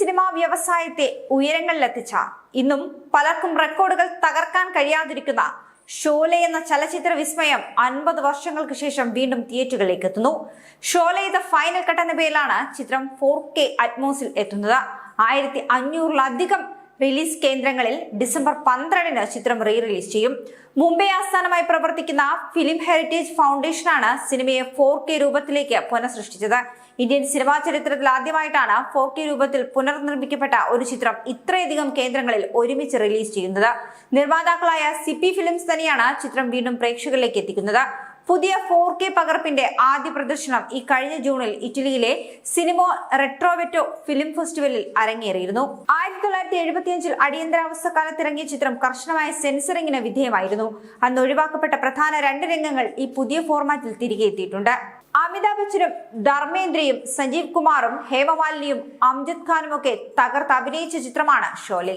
Cinema വ്യവസായത്തെ ഉയരങ്ങളിലെത്തിച്ച ഇന്നും പലർക്കും റെക്കോർഡുകൾ തകർക്കാൻ കഴിയാതിരിക്കുന്ന ഷോലെ എന്ന ചലച്ചിത്ര വിസ്മയം 50 വർഷങ്ങൾക്ക് ശേഷം വീണ്ടും തിയേറ്ററുകളിലേക്ക് എത്തുന്നു. ഷോലെ ദ ഫൈനൽ കട്ട് എന്ന പേരിലാണ് ചിത്രം 4K അറ്റ്മോസിൽ എത്തുന്നത്. 1500-ലധികം റിലീസ് കേന്ദ്രങ്ങളിൽ ഡിസംബർ 12-ന് ചിത്രം റിലീസ് ചെയ്യും. മുംബൈ ആസ്ഥാനമായി പ്രവർത്തിക്കുന്ന ഫിലിം ഹെറിറ്റേജ് ഫൗണ്ടേഷനാണ് സിനിമയെ 4K രൂപത്തിലേക്ക് പുനഃസൃഷ്ടിച്ചത്. ഇന്ത്യൻ സിനിമാ ചരിത്രത്തിൽ ആദ്യമായിട്ടാണ് 4K രൂപത്തിൽ പുനർനിർമ്മിക്കപ്പെട്ട ഒരു ചിത്രം ഇത്രയധികം കേന്ദ്രങ്ങളിൽ ഒരുമിച്ച് റിലീസ് ചെയ്യുന്നത്. നിർമ്മാതാക്കളായ സിപ്പി ഫിലിംസ് തന്നെയാണ് ചിത്രം വീണ്ടും പ്രേക്ഷകരിലേക്ക് എത്തിക്കുന്നത്. പുതിയ 4K പകർപ്പിന്റെ ആദ്യ പ്രദർശനം ഈ കഴിഞ്ഞ ജൂണിൽ ഇറ്റലിയിലെ സിനിമോ റെട്രോവെറ്റോ ഫിലിം ഫെസ്റ്റിവലിൽ അരങ്ങേറിയിരുന്നു. 1975-ൽ അടിയന്തരാവസ്ഥ കാലത്തിറങ്ങിയ ചിത്രം കർശനമായ സെൻസറിങ്ങിന് വിധേയമായിരുന്നു. അന്ന് ഒഴിവാക്കപ്പെട്ട പ്രധാന 2 രംഗങ്ങൾ ഈ പുതിയ ഫോർമാറ്റിൽ തിരികെ എത്തിയിട്ടുണ്ട്. അമിതാഭ് ബച്ചനും ധർമ്മേന്ദ്രയും സഞ്ജീവ് കുമാറും ഹേമമാലിനിയും അംജദ് ഖാനുമൊക്കെ തകർത്ത് അഭിനയിച്ച ചിത്രമാണ് ഷോലെ.